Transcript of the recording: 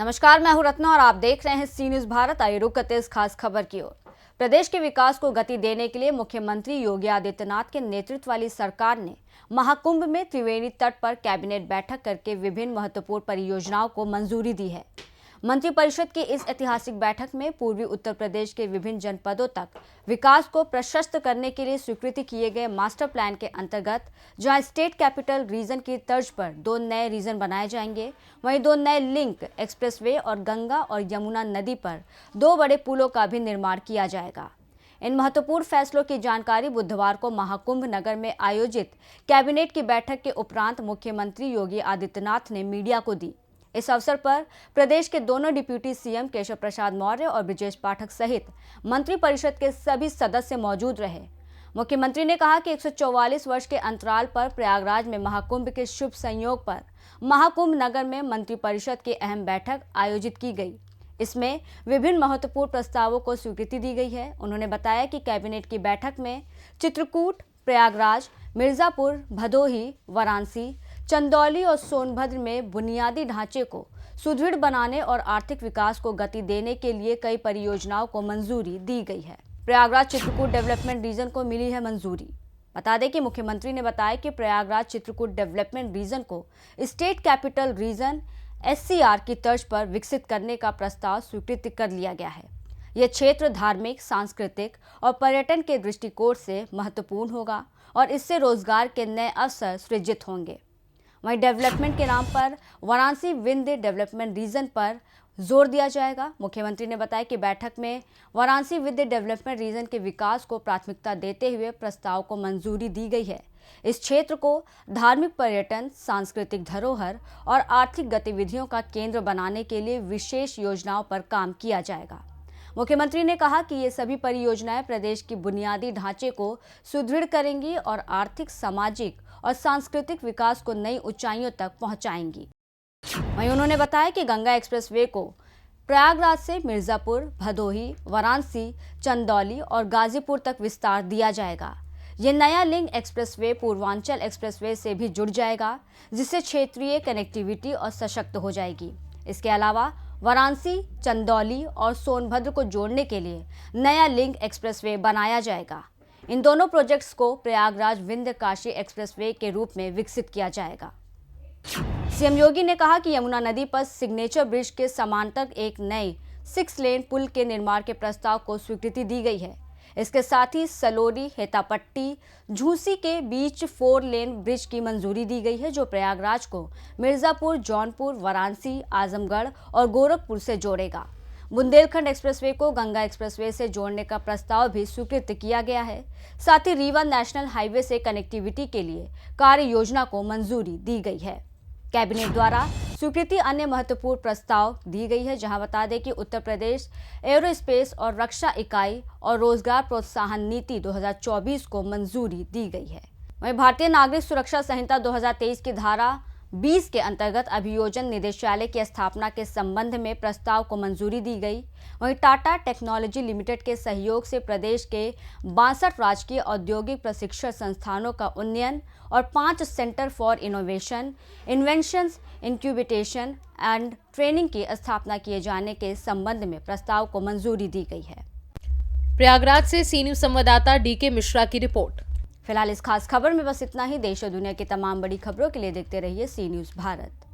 नमस्कार, मैं हूं रत्ना और आप देख रहे हैं सी न्यूज भारत। आइए रुक करते इस खास खबर की ओर। प्रदेश के विकास को गति देने के लिए मुख्यमंत्री योगी आदित्यनाथ के नेतृत्व वाली सरकार ने महाकुंभ में त्रिवेणी तट पर कैबिनेट बैठक करके विभिन्न महत्वपूर्ण परियोजनाओं को मंजूरी दी है। मंत्रिपरिषद की इस ऐतिहासिक बैठक में पूर्वी उत्तर प्रदेश के विभिन्न जनपदों तक विकास को प्रशस्त करने के लिए स्वीकृति किए गए मास्टर प्लान के अंतर्गत जहां स्टेट कैपिटल रीजन की तर्ज पर 2 नए रीजन बनाए जाएंगे, वहीं 2 नए लिंक एक्सप्रेसवे और गंगा और यमुना नदी पर 2 बड़े पुलों का भी निर्माण किया जाएगा। इन महत्वपूर्ण फैसलों की जानकारी बुधवार को महाकुंभ नगर में आयोजित कैबिनेट की बैठक के उपरांत मुख्यमंत्री योगी आदित्यनाथ ने मीडिया को दी। इस अवसर पर प्रदेश के दोनों डिप्टी सीएम केशव प्रसाद मौर्य और ब्रजेश पाठक सहित मंत्रिपरिषद के सभी सदस्य मौजूद रहे। मुख्यमंत्री ने कहा कि 144 वर्ष के अंतराल पर प्रयागराज में महाकुंभ के शुभ संयोग पर महाकुंभ नगर में मंत्रिपरिषद की अहम बैठक आयोजित की गई। इसमें विभिन्न महत्वपूर्ण प्रस्तावों को स्वीकृति दी गई है। उन्होंने बताया कि कैबिनेट की बैठक में चित्रकूट, प्रयागराज, मिर्जापुर, भदोही, वाराणसी, चंदौली और सोनभद्र में बुनियादी ढांचे को सुदृढ़ बनाने और आर्थिक विकास को गति देने के लिए कई परियोजनाओं को मंजूरी दी गई है। प्रयागराज चित्रकूट डेवलपमेंट रीजन को मिली है मंजूरी। बता दें कि मुख्यमंत्री ने बताया कि प्रयागराज चित्रकूट डेवलपमेंट रीजन को स्टेट कैपिटल रीजन SCR की तर्ज पर विकसित करने का प्रस्ताव स्वीकृत कर लिया गया है। यह क्षेत्र धार्मिक, सांस्कृतिक और पर्यटन के दृष्टिकोण से महत्वपूर्ण होगा और इससे रोजगार के नए अवसर सृजित होंगे। वहीं डेवलपमेंट के नाम पर वाराणसी विंध्य डेवलपमेंट रीजन पर जोर दिया जाएगा। मुख्यमंत्री ने बताया कि बैठक में वाराणसी विंध्य डेवलपमेंट रीजन के विकास को प्राथमिकता देते हुए प्रस्ताव को मंजूरी दी गई है। इस क्षेत्र को धार्मिक, पर्यटन, सांस्कृतिक धरोहर और आर्थिक गतिविधियों का केंद्र बनाने के लिए विशेष योजनाओं पर काम किया जाएगा। मुख्यमंत्री ने कहा कि ये सभी परियोजनाएं प्रदेश की बुनियादी ढांचे को सुदृढ़ करेंगी और आर्थिक, सामाजिक और सांस्कृतिक विकास को नई ऊंचाइयों तक पहुंचाएंगी। वहीं उन्होंने बताया कि गंगा एक्सप्रेसवे को प्रयागराज से मिर्जापुर, भदोही, वाराणसी, चंदौली और गाजीपुर तक विस्तार दिया जाएगा। ये नया लिंक एक्सप्रेसवे पूर्वांचल एक्सप्रेसवे से भी जुड़ जाएगा, जिससे क्षेत्रीय कनेक्टिविटी और सशक्त हो जाएगी। इसके अलावा वाराणसी, चंदौली और सोनभद्र को जोड़ने के लिए नया लिंक एक्सप्रेसवे बनाया जाएगा। इन दोनों प्रोजेक्ट्स को प्रयागराज विंध्य काशी एक्सप्रेसवे के रूप में विकसित किया जाएगा। सीएम योगी ने कहा कि यमुना नदी पर सिग्नेचर ब्रिज के समांतर एक नए 6 लेन पुल के निर्माण के प्रस्ताव को स्वीकृति दी गई है। इसके साथ ही सलोरी, हेतापट्टी, झूसी के बीच 4 लेन ब्रिज की मंजूरी दी गई है, जो प्रयागराज को मिर्जापुर, जौनपुर, वाराणसी, आजमगढ़ और गोरखपुर से जोड़ेगा। बुंदेलखंड एक्सप्रेसवे को गंगा एक्सप्रेसवे से जोड़ने का प्रस्ताव भी स्वीकृत किया गया है। साथ ही रीवा नेशनल हाईवे से कनेक्टिविटी के लिए कार्य योजना को मंजूरी दी गई है। कैबिनेट द्वारा स्वीकृति अन्य महत्वपूर्ण प्रस्ताव दी गई है, जहां बता दें कि उत्तर प्रदेश एरोस्पेस और रक्षा इकाई और रोजगार प्रोत्साहन नीति 2024 को मंजूरी दी गई है। वहीं भारतीय नागरिक सुरक्षा संहिता 2023 की धारा 20 के अंतर्गत अभियोजन निदेशालय की स्थापना के संबंध में प्रस्ताव को मंजूरी दी गई। वहीं टाटा टेक्नोलॉजी लिमिटेड के सहयोग से प्रदेश के 62 राजकीय औद्योगिक प्रशिक्षण संस्थानों का उन्नयन और 5 centre for innovation, inventions, incubation and training की स्थापना किए जाने के संबंध में प्रस्ताव को मंजूरी दी गई है। प्रयागराज से सी न्यूज संवाददाता DK मिश्रा की रिपोर्ट। फिलहाल इस खास खबर में बस इतना ही। देश और दुनिया की तमाम बड़ी खबरों के लिए देखते रहिए सी न्यूज भारत।